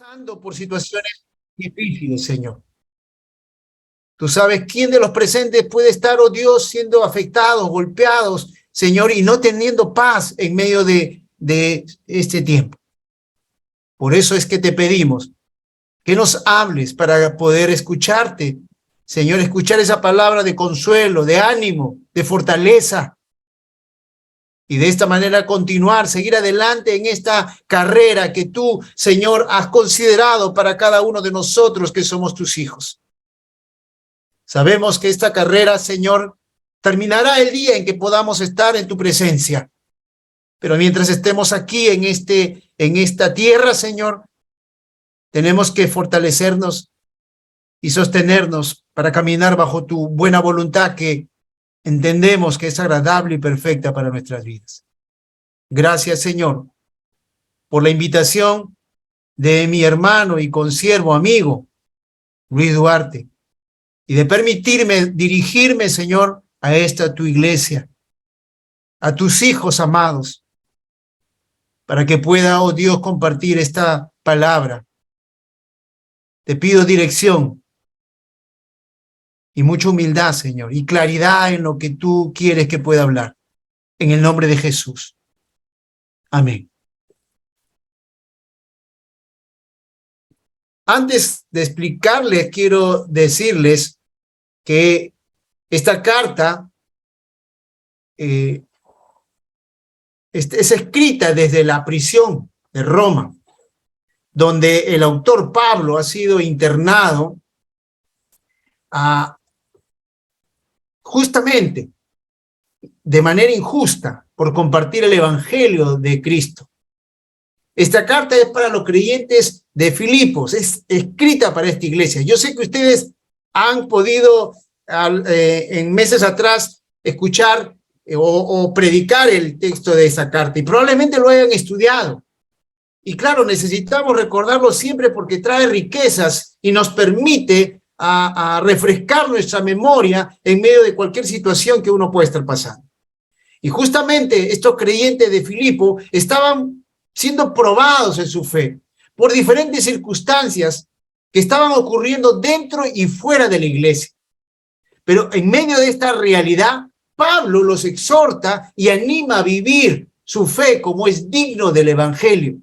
pasando por situaciones difíciles, Señor. Tú sabes quién de los presentes puede estar, oh Dios, siendo afectados, golpeados, Señor, y no teniendo paz en medio de este tiempo. Por eso es que te pedimos que nos hables para poder escucharte, Señor, escuchar esa palabra de consuelo, de ánimo, de fortaleza, y de esta manera continuar, seguir adelante en esta carrera que tú, Señor, has considerado para cada uno de nosotros que somos tus hijos. Sabemos que esta carrera, Señor, terminará el día en que podamos estar en tu presencia. Pero mientras estemos aquí en esta tierra, Señor, tenemos que fortalecernos y sostenernos para caminar bajo tu buena voluntad que entendemos que es agradable y perfecta para nuestras vidas. Gracias, Señor, por la invitación de mi hermano y consiervo amigo, Luis Duarte, y de permitirme dirigirme, Señor, a esta tu iglesia, a tus hijos amados, para que pueda, oh Dios, compartir esta palabra. Te pido dirección y mucha humildad, Señor, y claridad en lo que tú quieres que pueda hablar. En el nombre de Jesús. Amén. Antes de explicarles, quiero decirles que esta carta es escrita desde la prisión de Roma, donde el autor Pablo ha sido internado justamente de manera injusta por compartir el evangelio de Cristo. Esta carta es para los creyentes de Filipos, es escrita para esta iglesia. Yo sé que ustedes han podido en meses atrás escuchar o predicar el texto de esa carta y probablemente lo hayan estudiado. Y claro, necesitamos recordarlo siempre porque trae riquezas y nos permite a refrescar nuestra memoria en medio de cualquier situación que uno pueda estar pasando. Y justamente estos creyentes de Filipo estaban siendo probados en su fe por diferentes circunstancias que estaban ocurriendo dentro y fuera de la iglesia. Pero en medio de esta realidad, Pablo los exhorta y anima a vivir su fe como es digno del evangelio.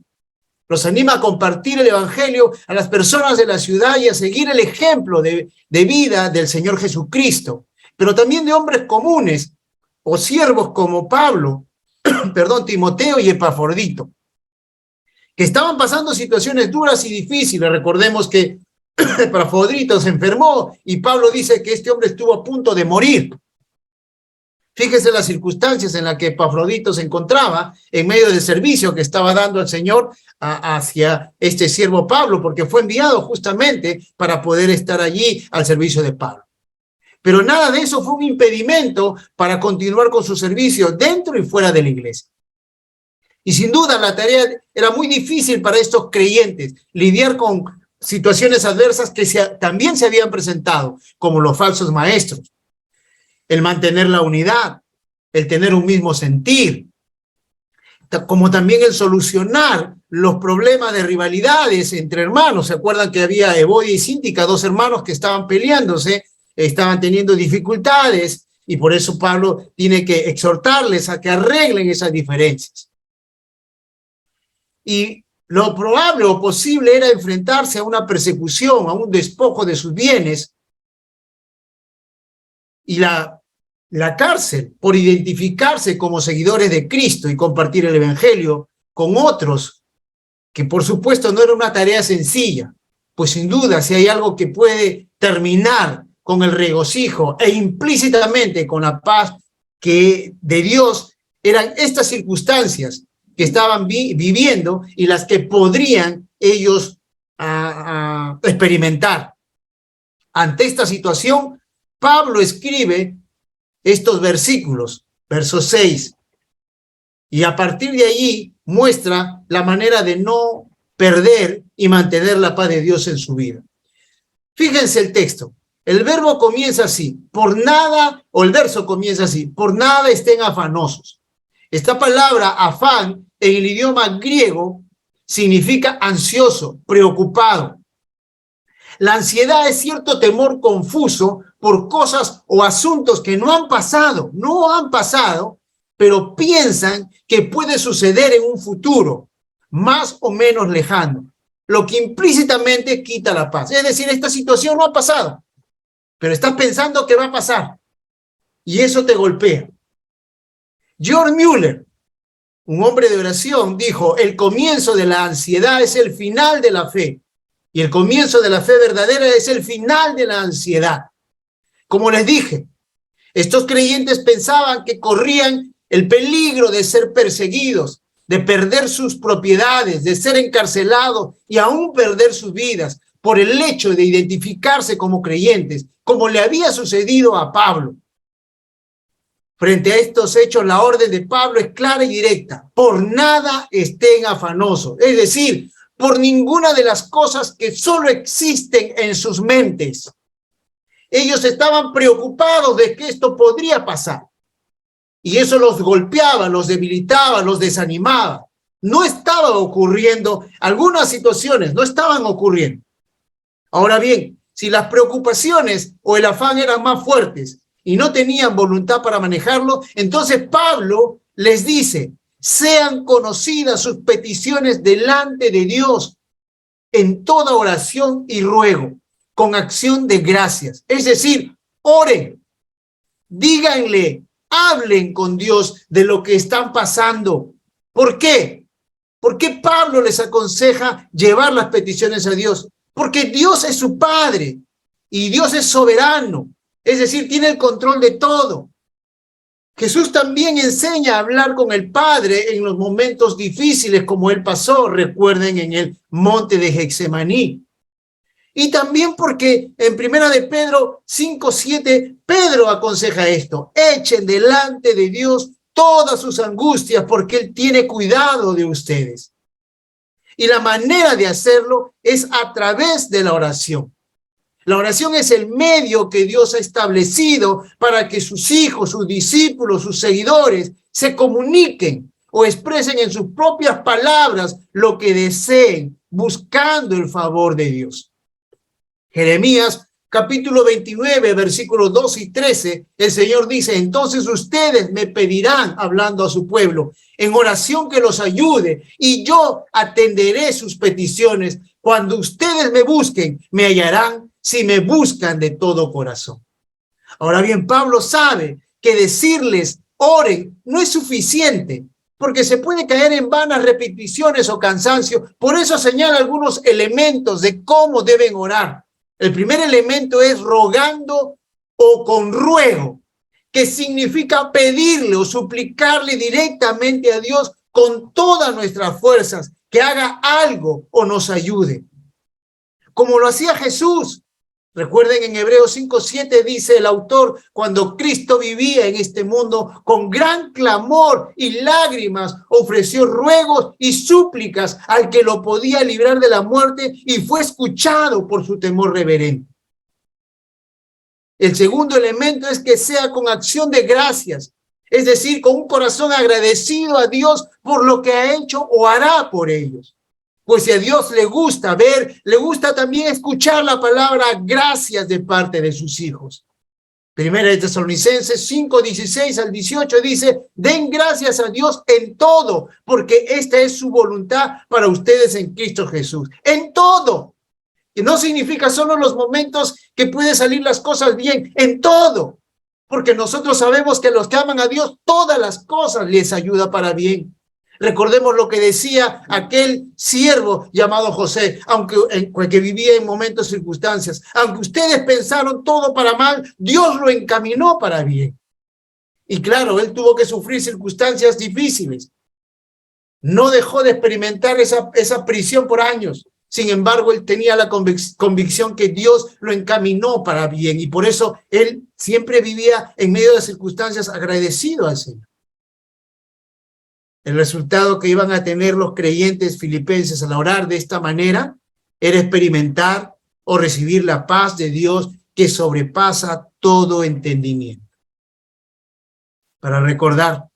Los anima a compartir el evangelio a las personas de la ciudad y a seguir el ejemplo de vida del Señor Jesucristo, pero también de hombres comunes o siervos como Pablo, Timoteo y Epafrodito, que estaban pasando situaciones duras y difíciles. Recordemos que Epafrodito se enfermó y Pablo dice que este hombre estuvo a punto de morir. Fíjese las circunstancias en las que Epafrodito se encontraba en medio del servicio que estaba dando el Señor hacia este siervo Pablo, porque fue enviado justamente para poder estar allí al servicio de Pablo. Pero nada de eso fue un impedimento para continuar con su servicio dentro y fuera de la iglesia. Y sin duda la tarea era muy difícil para estos creyentes, lidiar con situaciones adversas que también se habían presentado, como los falsos maestros. El mantener la unidad, el tener un mismo sentir, como también el solucionar los problemas de rivalidades entre hermanos. ¿Se acuerdan que había Evodia y Síntica, dos hermanos que estaban peleándose, estaban teniendo dificultades, y por eso Pablo tiene que exhortarles a que arreglen esas diferencias? Y lo probable o posible era enfrentarse a una persecución, a un despojo de sus bienes, y la cárcel por identificarse como seguidores de Cristo y compartir el evangelio con otros, que por supuesto no era una tarea sencilla, pues sin duda si hay algo que puede terminar con el regocijo e implícitamente con la paz que de Dios, eran estas circunstancias que estaban viviendo y las que podrían ellos experimentar. Ante esta situación, Pablo escribe estos versículos, verso 6, y a partir de allí muestra la manera de no perder y mantener la paz de Dios en su vida. Fíjense el texto, el verbo comienza así, por nada, o el verso comienza así, por nada estén afanosos. Esta palabra afán en el idioma griego significa ansioso, preocupado. La ansiedad es cierto temor confuso por cosas o asuntos que no han pasado, pero piensan que puede suceder en un futuro más o menos lejano, lo que implícitamente quita la paz. Es decir, esta situación no ha pasado, pero estás pensando que va a pasar y eso te golpea. George Mueller, un hombre de oración, dijo: el comienzo de la ansiedad es el final de la fe y el comienzo de la fe verdadera es el final de la ansiedad. Como les dije, estos creyentes pensaban que corrían el peligro de ser perseguidos, de perder sus propiedades, de ser encarcelados y aún perder sus vidas por el hecho de identificarse como creyentes, como le había sucedido a Pablo. Frente a estos hechos, la orden de Pablo es clara y directa: por nada estén afanosos, es decir, por ninguna de las cosas que solo existen en sus mentes. Ellos estaban preocupados de que esto podría pasar. Y eso los golpeaba, los debilitaba, los desanimaba. No estaba ocurriendo, algunas situaciones no estaban ocurriendo. Ahora bien, si las preocupaciones o el afán eran más fuertes y no tenían voluntad para manejarlo, entonces Pablo les dice: sean conocidas sus peticiones delante de Dios en toda oración y ruego, con acción de gracias. Es decir, oren, díganle, hablen con Dios de lo que están pasando. ¿Por qué? ¿Por qué Pablo les aconseja llevar las peticiones a Dios? Porque Dios es su Padre y Dios es soberano, es decir, tiene el control de todo. Jesús también enseña a hablar con el Padre en los momentos difíciles como él pasó, recuerden, en el monte de Getsemaní. Y también porque en Primera de Pedro 5:7, Pedro aconseja esto: echen delante de Dios todas sus angustias porque Él tiene cuidado de ustedes. Y la manera de hacerlo es a través de la oración. La oración es el medio que Dios ha establecido para que sus hijos, sus discípulos, sus seguidores se comuniquen o expresen en sus propias palabras lo que deseen, buscando el favor de Dios. Jeremías capítulo 29, versículos 2 y 13, el Señor dice: entonces ustedes me pedirán, hablando a su pueblo, en oración que los ayude, y yo atenderé sus peticiones. Cuando ustedes me busquen, me hallarán si me buscan de todo corazón. Ahora bien, Pablo sabe que decirles oren no es suficiente, porque se puede caer en vanas repeticiones o cansancio. Por eso señala algunos elementos de cómo deben orar. El primer elemento es rogando o con ruego, que significa pedirle o suplicarle directamente a Dios con todas nuestras fuerzas que haga algo o nos ayude, como lo hacía Jesús. Recuerden, en Hebreos 5:7 dice el autor: cuando Cristo vivía en este mundo, con gran clamor y lágrimas ofreció ruegos y súplicas al que lo podía librar de la muerte, y fue escuchado por su temor reverente. El segundo elemento es que sea con acción de gracias, es decir, con un corazón agradecido a Dios por lo que ha hecho o hará por ellos. Pues si a Dios le gusta ver, le gusta también escuchar la palabra gracias de parte de sus hijos. Primera de Tesalonicenses 5:16 al 18 dice: den gracias a Dios en todo, porque esta es su voluntad para ustedes en Cristo Jesús. En todo. Que no significa solo los momentos que pueden salir las cosas bien, en todo. Porque nosotros sabemos que los que aman a Dios, todas las cosas les ayuda para bien. Recordemos lo que decía aquel siervo llamado José, que vivía en momentos, circunstancias. Aunque ustedes pensaron todo para mal, Dios lo encaminó para bien. Y claro, él tuvo que sufrir circunstancias difíciles. No dejó de experimentar esa prisión por años. Sin embargo, él tenía la convicción que Dios lo encaminó para bien. Y por eso él siempre vivía en medio de circunstancias agradecido al Señor. El resultado que iban a tener los creyentes filipenses al orar de esta manera era experimentar o recibir la paz de Dios que sobrepasa todo entendimiento. Para recordar,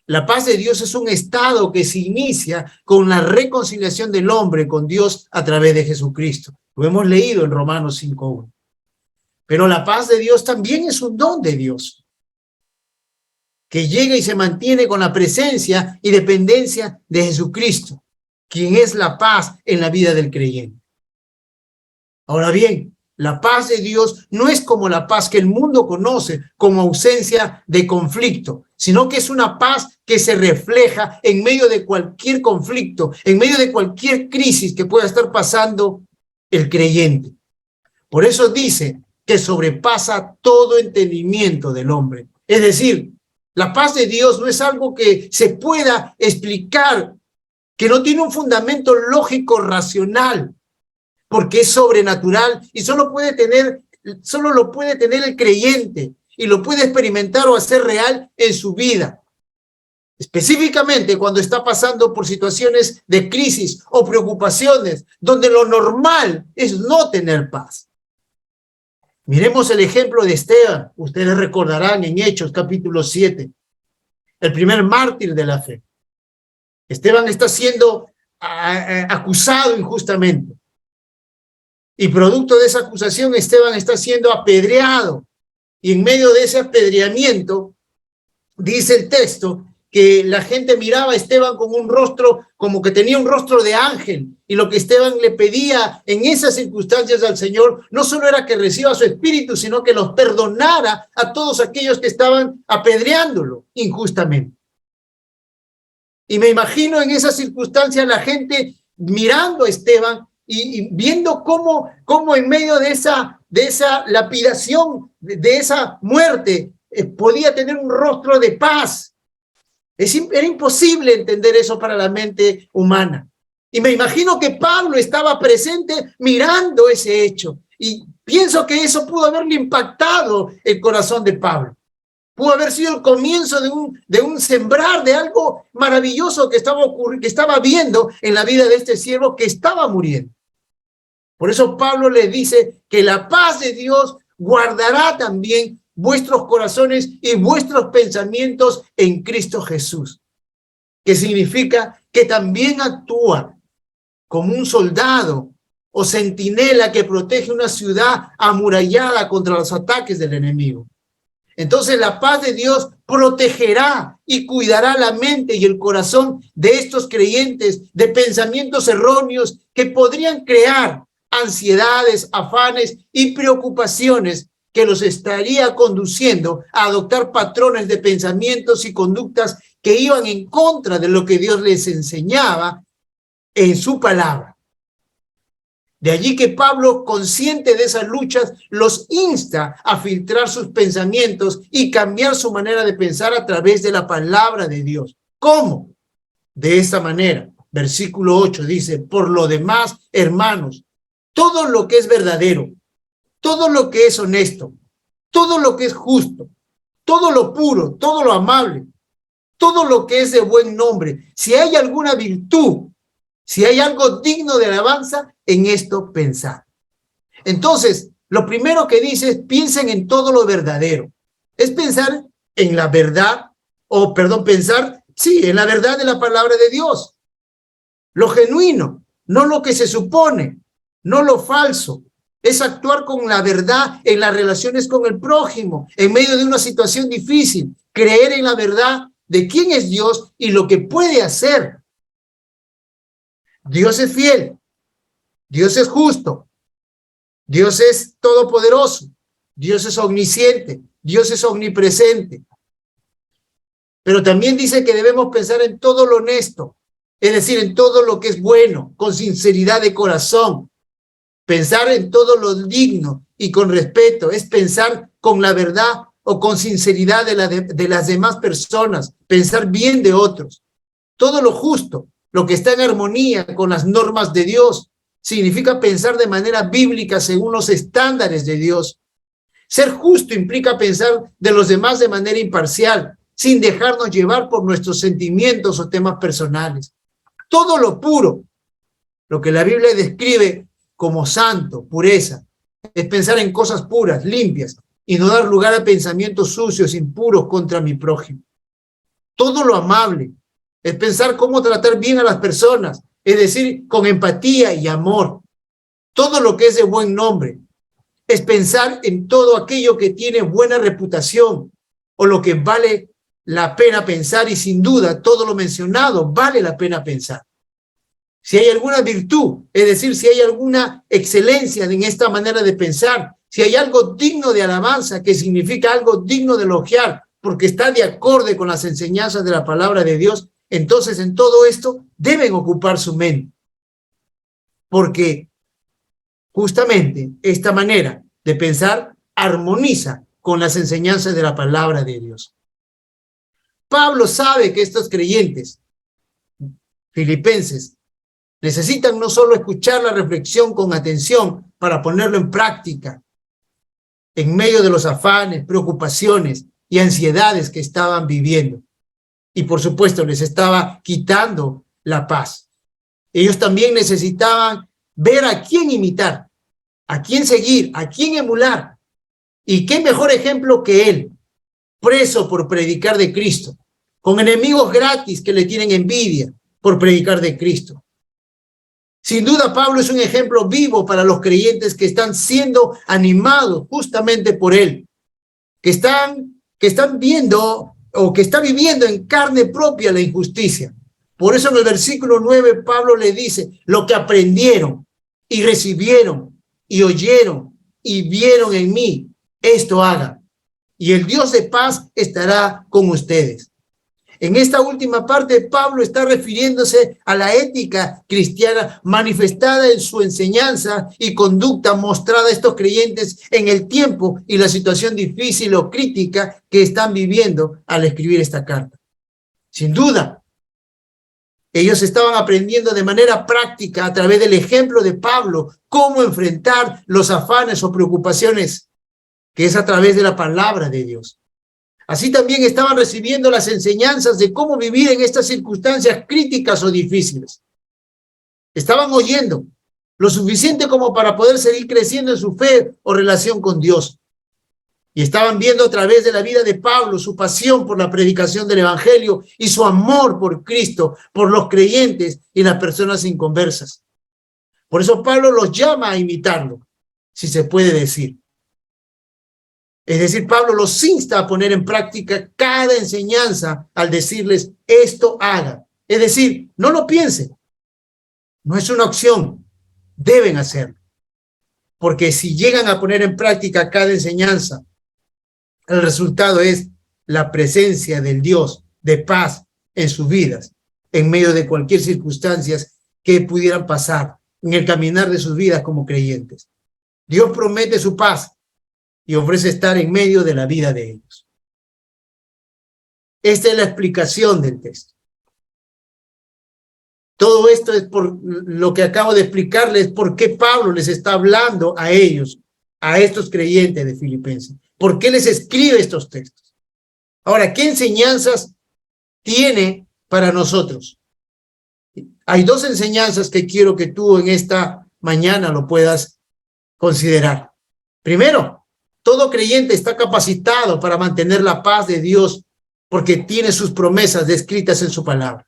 La paz de Dios es un estado que se inicia con la reconciliación del hombre con Dios a través de Jesucristo. Lo hemos leído en Romanos 5:1. Pero la paz de Dios también es un don de Dios, que llega y se mantiene con la presencia y dependencia de Jesucristo, quien es la paz en la vida del creyente. Ahora bien, la paz de Dios no es como la paz que el mundo conoce como ausencia de conflicto, sino que es una paz que se refleja en medio de cualquier conflicto, en medio de cualquier crisis que pueda estar pasando el creyente. Por eso dice que sobrepasa todo entendimiento del hombre. Es decir, la paz de Dios no es algo que se pueda explicar, que no tiene un fundamento lógico racional, porque es sobrenatural y solo lo puede tener el creyente y lo puede experimentar o hacer real en su vida. Específicamente cuando está pasando por situaciones de crisis o preocupaciones, donde lo normal es no tener paz. Miremos el ejemplo de Esteban. Ustedes recordarán en Hechos capítulo 7, el primer mártir de la fe. Esteban está siendo acusado injustamente. Y producto de esa acusación, Esteban está siendo apedreado. Y en medio de ese apedreamiento, dice el texto, que la gente miraba a Esteban con un rostro, como que tenía un rostro de ángel. Y lo que Esteban le pedía en esas circunstancias al Señor, no solo era que reciba su espíritu, sino que los perdonara a todos aquellos que estaban apedreándolo injustamente. Y me imagino en esas circunstancias la gente mirando a Esteban y viendo cómo en medio de esa lapidación, de esa muerte, podía tener un rostro de paz. Era imposible entender eso para la mente humana. Y me imagino que Pablo estaba presente mirando ese hecho. Y pienso que eso pudo haberle impactado el corazón de Pablo. Pudo haber sido el comienzo de un sembrar de algo maravilloso que estaba viendo en la vida de este siervo que estaba muriendo. Por eso Pablo le dice que la paz de Dios guardará también vuestros corazones y vuestros pensamientos en Cristo Jesús, que significa que también actúa como un soldado o centinela que protege una ciudad amurallada contra los ataques del enemigo. Entonces la paz de Dios protegerá y cuidará la mente y el corazón de estos creyentes de pensamientos erróneos que podrían crear ansiedades, afanes y preocupaciones que los estaría conduciendo a adoptar patrones de pensamientos y conductas que iban en contra de lo que Dios les enseñaba en su palabra. De allí que Pablo, consciente de esas luchas, los insta a filtrar sus pensamientos y cambiar su manera de pensar a través de la palabra de Dios. ¿Cómo? De esta manera. Versículo 8 dice, por lo demás, hermanos, todo lo que es verdadero, todo lo que es honesto, todo lo que es justo, todo lo puro, todo lo amable, todo lo que es de buen nombre, si hay alguna virtud, si hay algo digno de alabanza, en esto pensar. Entonces, lo primero que dice es piensen en todo lo verdadero. Es pensar en la verdad, pensar, sí, en la verdad de la palabra de Dios. Lo genuino, no lo que se supone, no lo falso. Es actuar con la verdad en las relaciones con el prójimo, en medio de una situación difícil. Creer en la verdad de quién es Dios y lo que puede hacer. Dios es fiel, Dios es justo, Dios es todopoderoso, Dios es omnisciente, Dios es omnipresente. Pero también dice que debemos pensar en todo lo honesto, es decir, en todo lo que es bueno, con sinceridad de corazón. Pensar en todo lo digno y con respeto, es pensar con la verdad o con sinceridad de las demás personas, pensar bien de otros. Todo lo justo, lo que está en armonía con las normas de Dios, significa pensar de manera bíblica según los estándares de Dios. Ser justo implica pensar de los demás de manera imparcial, sin dejarnos llevar por nuestros sentimientos o temas personales. Todo lo puro, lo que la Biblia describe como santo, pureza, es pensar en cosas puras, limpias, y no dar lugar a pensamientos sucios, impuros contra mi prójimo. todo lo amable, es pensar cómo tratar bien a las personas, es decir, con empatía y amor, todo lo que es de buen nombre, es pensar en todo aquello que tiene buena reputación o lo que vale la pena pensar, y sin duda todo lo mencionado vale la pena pensar. Si hay alguna virtud, es decir, si hay alguna excelencia en esta manera de pensar, si hay algo digno de alabanza, que significa algo digno de elogiar, porque está de acorde con las enseñanzas de la palabra de Dios, entonces en todo esto deben ocupar su mente. Porque justamente esta manera de pensar armoniza con las enseñanzas de la palabra de Dios. Pablo sabe que estos creyentes filipenses necesitan no solo escuchar la reflexión con atención para ponerlo en práctica en medio de los afanes, preocupaciones y ansiedades que estaban viviendo. Y por supuesto les estaba quitando la paz. Ellos también necesitaban ver a quién imitar, a quién seguir, a quién emular. Y qué mejor ejemplo que él, preso por predicar de Cristo, con enemigos gratis que le tienen envidia por predicar de Cristo. Sin duda, Pablo es un ejemplo vivo para los creyentes que están siendo animados justamente por él, que están viendo o que está viviendo en carne propia la injusticia. Por eso en el versículo 9 Pablo le dice: lo que aprendieron y recibieron y oyeron y vieron en mí, esto hagan, y el Dios de paz estará con ustedes. En esta última parte, Pablo está refiriéndose a la ética cristiana manifestada en su enseñanza y conducta mostrada a estos creyentes en el tiempo y la situación difícil o crítica que están viviendo al escribir esta carta. Sin duda, ellos estaban aprendiendo de manera práctica a través del ejemplo de Pablo cómo enfrentar los afanes o preocupaciones, que es a través de la palabra de Dios. Así también estaban recibiendo las enseñanzas de cómo vivir en estas circunstancias críticas o difíciles. Estaban oyendo lo suficiente como para poder seguir creciendo en su fe o relación con Dios. Y estaban viendo a través de la vida de Pablo su pasión por la predicación del evangelio y su amor por Cristo, por los creyentes y las personas inconversas. Por eso Pablo los llama a imitarlo, si se puede decir. Es decir, Pablo los insta a poner en práctica cada enseñanza al decirles: esto hagan. Es decir, no lo piensen. No es una opción. Deben hacerlo. Porque si llegan a poner en práctica cada enseñanza, el resultado es la presencia del Dios de paz en sus vidas, en medio de cualquier circunstancia que pudieran pasar en el caminar de sus vidas como creyentes. Dios promete su paz y ofrece estar en medio de la vida de ellos. Esta es la explicación del texto. Todo esto es por lo que acabo de explicarles, por qué Pablo les está hablando a ellos, a estos creyentes de Filipenses. ¿Por qué les escribe estos textos? Ahora, ¿qué enseñanzas tiene para nosotros? Hay dos enseñanzas que quiero que tú en esta mañana lo puedas considerar. Primero, todo creyente está capacitado para mantener la paz de Dios porque tiene sus promesas descritas en su palabra.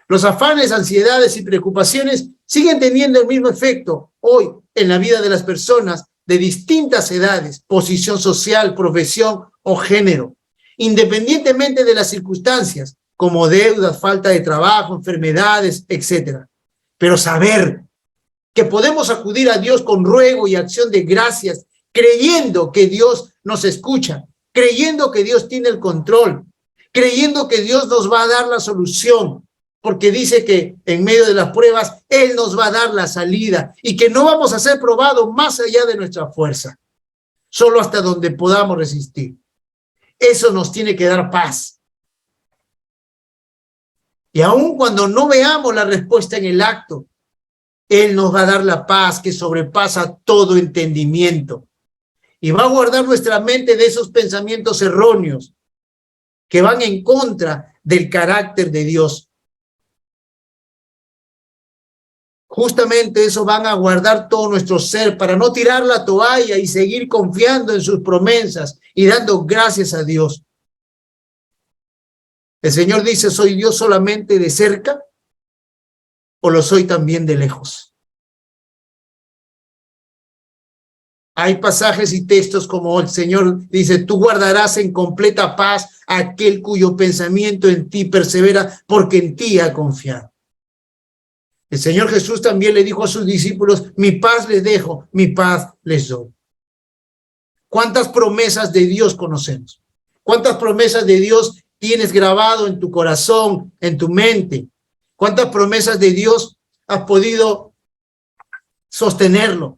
Los afanes, ansiedades y preocupaciones siguen teniendo el mismo efecto hoy en la vida de las personas de distintas edades, posición social, profesión o género, independientemente de las circunstancias, como deudas, falta de trabajo, enfermedades, etc. Pero saber que podemos acudir a Dios con ruego y acción de gracias, creyendo que Dios nos escucha, creyendo que Dios tiene el control, creyendo que Dios nos va a dar la solución, porque dice que en medio de las pruebas Él nos va a dar la salida y que no vamos a ser probados más allá de nuestra fuerza, solo hasta donde podamos resistir. Eso nos tiene que dar paz. Y aun cuando no veamos la respuesta en el acto, Él nos va a dar la paz que sobrepasa todo entendimiento y va a guardar nuestra mente de esos pensamientos erróneos que van en contra del carácter de Dios. Justamente eso van a guardar todo nuestro ser para no tirar la toalla y seguir confiando en sus promesas y dando gracias a Dios. El Señor dice, ¿soy Dios solamente de cerca o lo soy también de lejos? Hay pasajes y textos como el Señor dice, tú guardarás en completa paz a aquel cuyo pensamiento en ti persevera, porque en ti ha confiado. El Señor Jesús también le dijo a sus discípulos, mi paz les dejo, mi paz les doy. ¿Cuántas promesas de Dios conocemos? ¿Cuántas promesas de Dios tienes grabado en tu corazón, en tu mente? ¿Cuántas promesas de Dios has podido sostenerlo?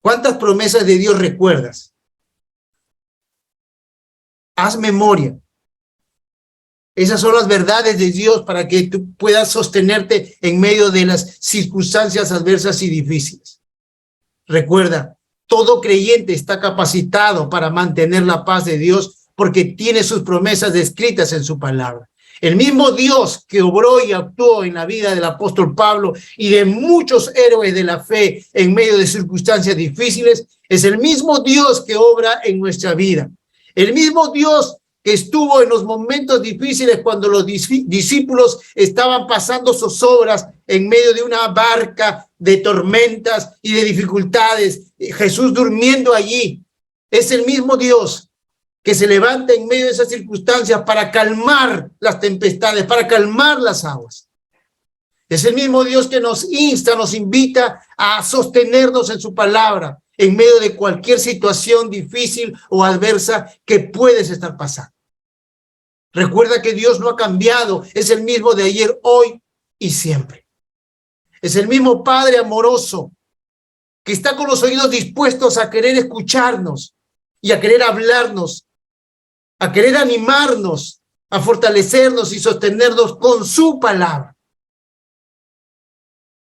¿Cuántas promesas de Dios recuerdas? Haz memoria. Esas son las verdades de Dios para que tú puedas sostenerte en medio de las circunstancias adversas y difíciles. Recuerda, todo creyente está capacitado para mantener la paz de Dios porque tiene sus promesas descritas en su palabra. El mismo Dios que obró y actuó en la vida del apóstol Pablo y de muchos héroes de la fe en medio de circunstancias difíciles, es el mismo Dios que obra en nuestra vida. El mismo Dios que estuvo en los momentos difíciles cuando los discípulos estaban pasando zozobras en medio de una barca de tormentas y de dificultades, Jesús durmiendo allí. Es el mismo Dios que se levanta en medio de esas circunstancias para calmar las tempestades, para calmar las aguas. Es el mismo Dios que nos insta, nos invita a sostenernos en su palabra en medio de cualquier situación difícil o adversa que puedes estar pasando. Recuerda que Dios no ha cambiado, es el mismo de ayer, hoy y siempre. Es el mismo Padre amoroso que está con los oídos dispuestos a querer escucharnos y a querer hablarnos, a querer animarnos, a fortalecernos y sostenernos con su palabra.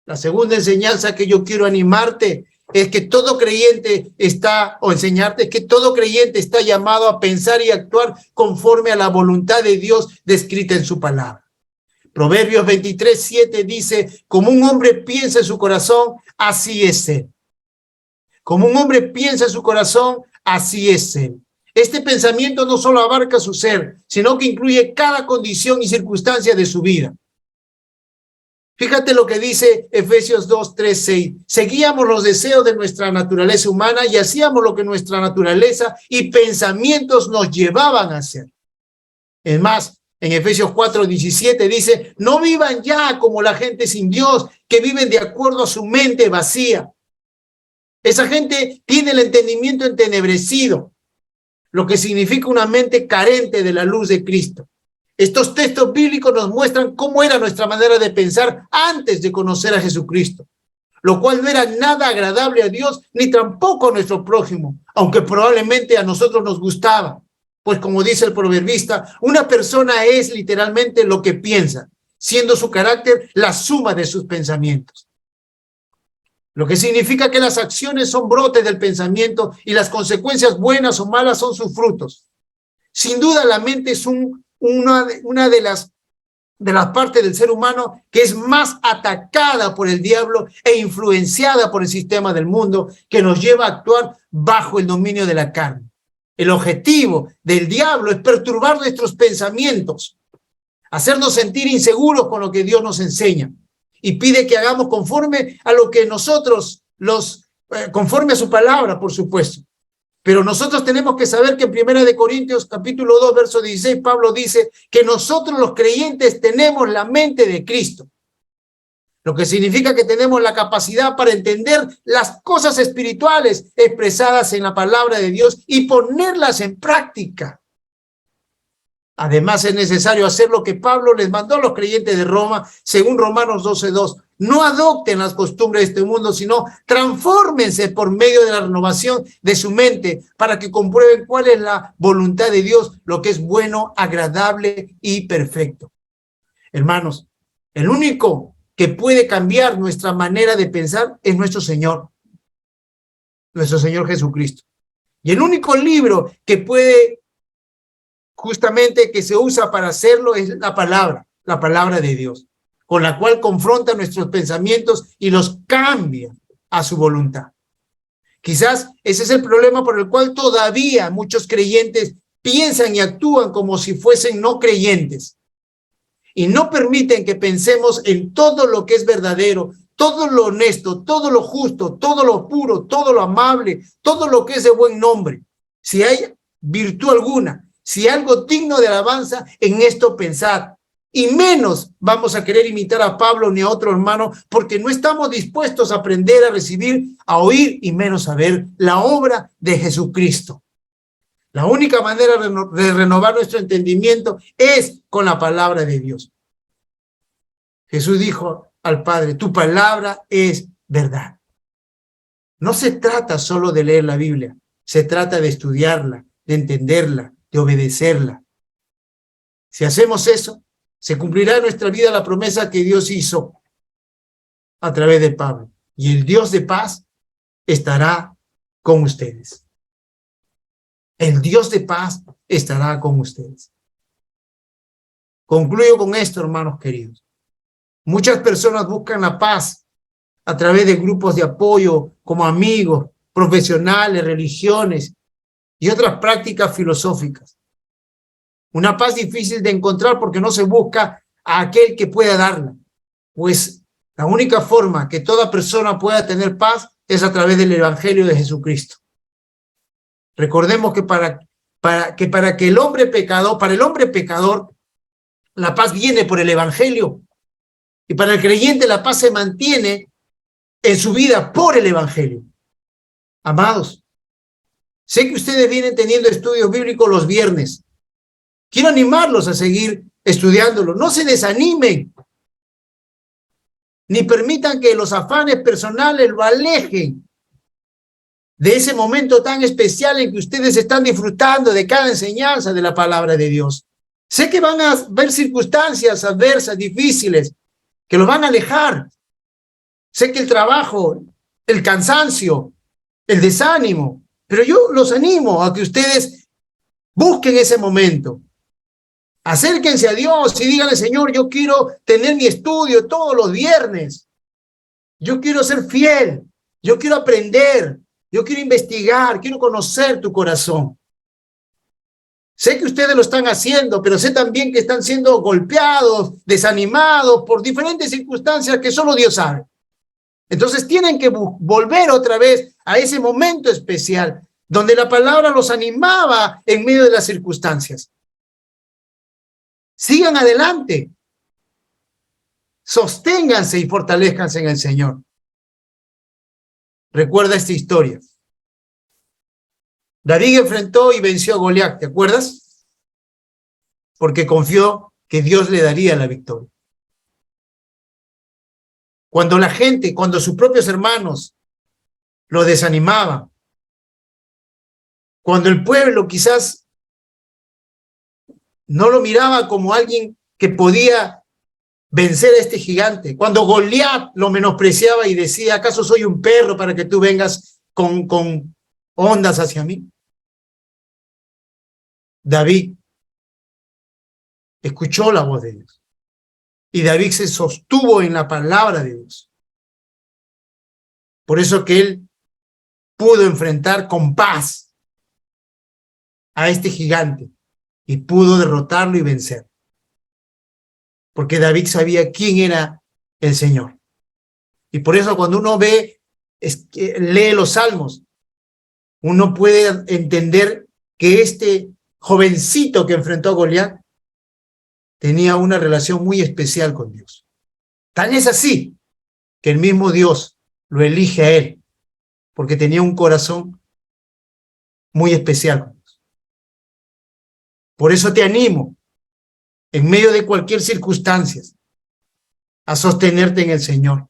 La segunda enseñanza que yo quiero animarte es que todo creyente está, o enseñarte, es que todo creyente está llamado a pensar y actuar conforme a la voluntad de Dios descrita en su palabra. Proverbios 23:7 dice, como un hombre piensa en su corazón, así es él. Como un hombre piensa en su corazón, así es él. Este pensamiento no solo abarca su ser, sino que incluye cada condición y circunstancia de su vida. Fíjate lo que dice Efesios 2:3-6. Seguíamos los deseos de nuestra naturaleza humana y hacíamos lo que nuestra naturaleza y pensamientos nos llevaban a hacer. Es más, en Efesios 4:17 dice, no vivan ya como la gente sin Dios, que viven de acuerdo a su mente vacía. Esa gente tiene el entendimiento entenebrecido, lo que significa una mente carente de la luz de Cristo. Estos textos bíblicos nos muestran cómo era nuestra manera de pensar antes de conocer a Jesucristo, lo cual no era nada agradable a Dios ni tampoco a nuestro prójimo, aunque probablemente a nosotros nos gustaba. Pues como dice el proverbista, una persona es literalmente lo que piensa, siendo su carácter la suma de sus pensamientos. Lo que significa que las acciones son brotes del pensamiento y las consecuencias buenas o malas son sus frutos. Sin duda la mente es una de las partes del ser humano que es más atacada por el diablo e influenciada por el sistema del mundo que nos lleva a actuar bajo el dominio de la carne. El objetivo del diablo es perturbar nuestros pensamientos, hacernos sentir inseguros con lo que Dios nos enseña y pide que hagamos conforme a lo que nosotros, conforme a su palabra, por supuesto. Pero nosotros tenemos que saber que en 1 Corintios capítulo 2, verso 16, Pablo dice que nosotros los creyentes tenemos la mente de Cristo. Lo que significa que tenemos la capacidad para entender las cosas espirituales expresadas en la palabra de Dios y ponerlas en práctica. Además, es necesario hacer lo que Pablo les mandó a los creyentes de Roma, según Romanos 12:2. No adopten las costumbres de este mundo, sino transfórmense por medio de la renovación de su mente para que comprueben cuál es la voluntad de Dios, lo que es bueno, agradable y perfecto. Hermanos, el único que puede cambiar nuestra manera de pensar es nuestro Señor Jesucristo. Y el único libro que puede justamente que se usa para hacerlo es la palabra de Dios, con la cual confronta nuestros pensamientos y los cambia a su voluntad. Quizás ese es el problema por el cual todavía muchos creyentes piensan y actúan como si fuesen no creyentes y no permiten que pensemos en todo lo que es verdadero, todo lo honesto, todo lo justo, todo lo puro, todo lo amable, todo lo que es de buen nombre. Si hay virtud alguna, si hay algo digno de alabanza, en esto pensad. Y menos vamos a querer imitar a Pablo ni a otro hermano, porque no estamos dispuestos a aprender, a recibir, a oír y menos a ver la obra de Jesucristo. La única manera de renovar nuestro entendimiento es con la palabra de Dios. Jesús dijo al Padre, tu palabra es verdad. No se trata solo de leer la Biblia, se trata de estudiarla, de entenderla, de obedecerla. Si hacemos eso, se cumplirá en nuestra vida la promesa que Dios hizo a través de Pablo. Y el Dios de paz estará con ustedes. El Dios de paz estará con ustedes. Concluyo con esto, hermanos queridos. Muchas personas buscan la paz a través de grupos de apoyo, como amigos, profesionales, religiones y otras prácticas filosóficas. Una paz difícil de encontrar porque no se busca a aquel que pueda darla. Pues la única forma que toda persona pueda tener paz es a través del Evangelio de Jesucristo. Recordemos que para el hombre pecador, la paz viene por el Evangelio. Y para el creyente la paz se mantiene en su vida por el Evangelio. Amados, sé que ustedes vienen teniendo estudios bíblicos los viernes. Quiero animarlos a seguir estudiándolo. No se desanimen, ni permitan que los afanes personales lo alejen de ese momento tan especial en que ustedes están disfrutando de cada enseñanza de la palabra de Dios. Sé que van a haber circunstancias adversas, difíciles, que los van a alejar. Sé que el trabajo, el cansancio, el desánimo, pero yo los animo a que ustedes busquen ese momento. Acérquense a Dios y díganle, Señor, yo quiero tener mi estudio todos los viernes. Yo quiero ser fiel. Yo quiero aprender. Yo quiero investigar. Quiero conocer tu corazón. Sé que ustedes lo están haciendo, pero sé también que están siendo golpeados, desanimados por diferentes circunstancias que solo Dios sabe. Entonces tienen que volver otra vez a ese momento especial donde la palabra los animaba en medio de las circunstancias. Sigan adelante. Sosténganse y fortalezcanse en el Señor. Recuerda esta historia. David enfrentó y venció a Goliat, ¿te acuerdas? Porque confió que Dios le daría la victoria. Cuando la gente, cuando sus propios hermanos lo desanimaban, cuando el pueblo quizás no lo miraba como alguien que podía vencer a este gigante, cuando Goliat lo menospreciaba y decía, ¿acaso soy un perro para que tú vengas con ondas hacia mí? David escuchó la voz de Dios y David se sostuvo en la palabra de Dios. Por eso que él pudo enfrentar con paz a este gigante y pudo derrotarlo y vencer. Porque David sabía quién era el Señor. Y por eso cuando uno lee los Salmos, uno puede entender que este jovencito que enfrentó a Goliat tenía una relación muy especial con Dios. Tan es así que el mismo Dios lo elige a él, porque tenía un corazón muy especial con Dios. Por eso te animo, en medio de cualquier circunstancia, a sostenerte en el Señor.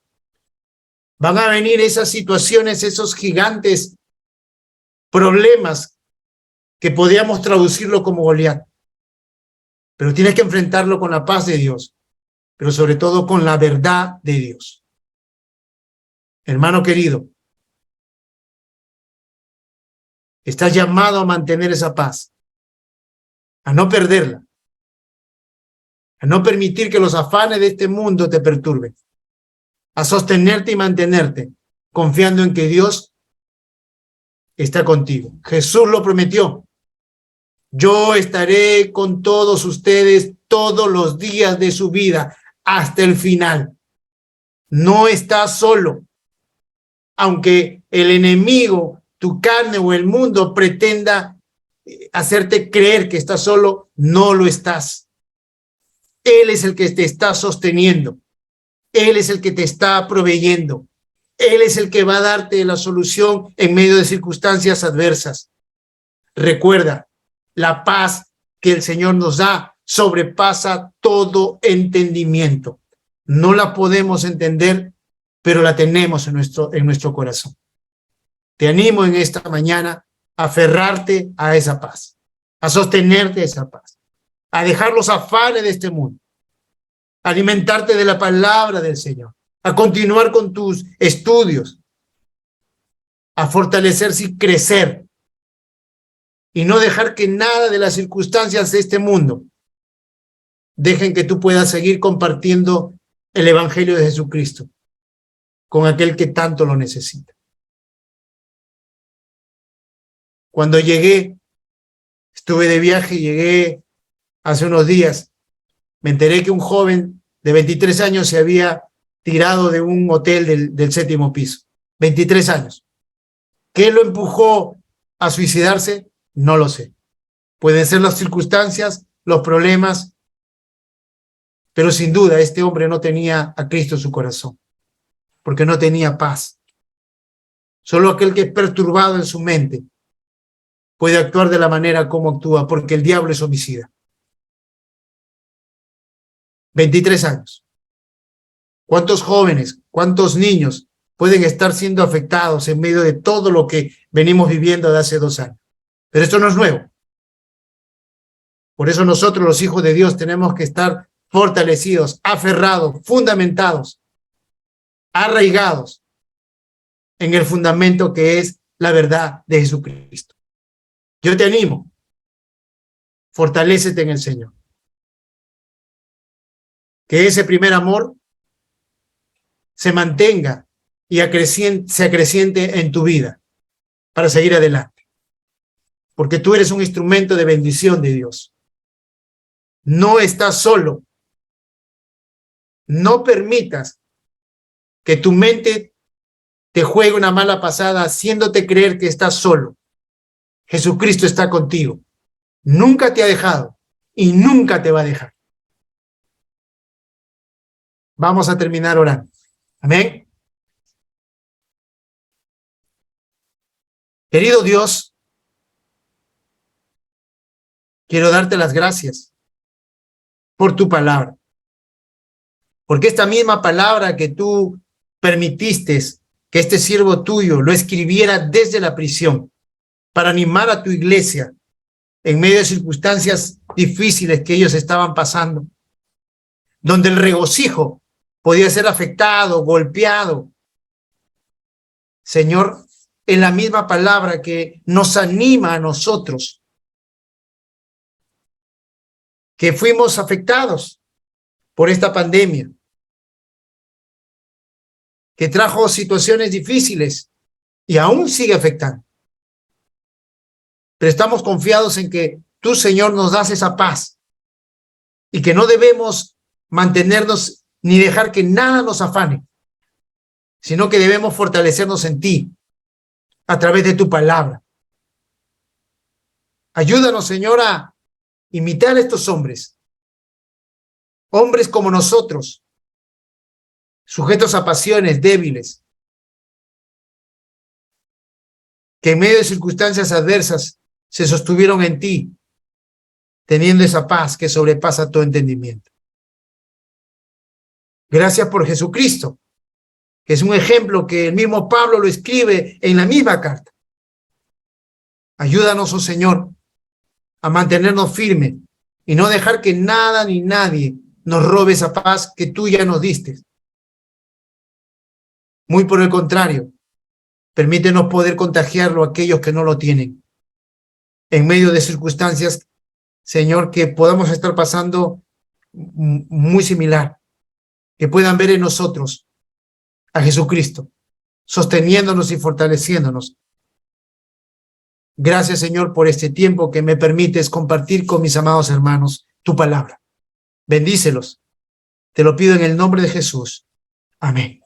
Van a venir esas situaciones, esos gigantes problemas que podríamos traducirlo como Goliat. Pero tienes que enfrentarlo con la paz de Dios, pero sobre todo con la verdad de Dios. Hermano querido, estás llamado a mantener esa paz, a no perderla, a no permitir que los afanes de este mundo te perturben, a sostenerte y mantenerte, confiando en que Dios está contigo. Jesús lo prometió. Yo estaré con todos ustedes todos los días de su vida hasta el final. No estás solo. Aunque el enemigo, tu carne o el mundo pretenda hacerte creer que estás solo, no lo estás. Él es el que te está sosteniendo. Él es el que te está proveyendo. Él es el que va a darte la solución en medio de circunstancias adversas. Recuerda, la paz que el Señor nos da sobrepasa todo entendimiento. No la podemos entender, pero la tenemos en nuestro corazón. Te animo en esta mañana a aferrarte a esa paz, a sostenerte a esa paz, a dejar los afanes de este mundo, a alimentarte de la palabra del Señor, a continuar con tus estudios, a fortalecerse y crecer, y no dejar que nada de las circunstancias de este mundo dejen que tú puedas seguir compartiendo el Evangelio de Jesucristo con aquel que tanto lo necesita. Cuando estuve de viaje, llegué hace unos días, me enteré que un joven de 23 años se había tirado de un hotel del 7º piso. 23 años. ¿Qué lo empujó a suicidarse? No lo sé. Pueden ser las circunstancias, los problemas, pero sin duda este hombre no tenía a Cristo en su corazón, porque no tenía paz. Solo aquel que es perturbado en su mente puede actuar de la manera como actúa, porque el diablo es homicida. 23 años. ¿Cuántos jóvenes, cuántos niños pueden estar siendo afectados en medio de todo lo que venimos viviendo de hace 2 años? Pero esto no es nuevo. Por eso nosotros, los hijos de Dios, tenemos que estar fortalecidos, aferrados, fundamentados, arraigados en el fundamento que es la verdad de Jesucristo. Yo te animo, fortalécete en el Señor. Que ese primer amor se mantenga y se acreciente en tu vida para seguir adelante. Porque tú eres un instrumento de bendición de Dios. No estás solo. No permitas que tu mente te juegue una mala pasada haciéndote creer que estás solo. Jesucristo está contigo. Nunca te ha dejado y nunca te va a dejar. Vamos a terminar orando. Amén. Querido Dios, quiero darte las gracias por tu palabra. Porque esta misma palabra que tú permitiste que este siervo tuyo lo escribiera desde la prisión para animar a tu iglesia en medio de circunstancias difíciles que ellos estaban pasando, donde el regocijo podía ser afectado, golpeado. Señor, en la misma palabra que nos anima a nosotros, que fuimos afectados por esta pandemia, que trajo situaciones difíciles y aún sigue afectando. Pero estamos confiados en que tú, Señor, nos das esa paz y que no debemos mantenernos ni dejar que nada nos afane, sino que debemos fortalecernos en ti a través de tu palabra. Ayúdanos, Señor, a imitar a estos hombres como nosotros, sujetos a pasiones débiles, que en medio de circunstancias adversas se sostuvieron en ti, teniendo esa paz que sobrepasa todo entendimiento. Gracias por Jesucristo, que es un ejemplo que el mismo Pablo lo escribe en la misma carta. Ayúdanos, oh Señor, a mantenernos firmes y no dejar que nada ni nadie nos robe esa paz que tú ya nos diste. Muy por el contrario, permítenos poder contagiarlo a aquellos que no lo tienen. En medio de circunstancias, Señor, que podamos estar pasando muy similar, que puedan ver en nosotros a Jesucristo, sosteniéndonos y fortaleciéndonos Gracias, Señor, por este tiempo que me permites compartir con mis amados hermanos tu palabra. Bendícelos. Te lo pido en el nombre de Jesús. Amén.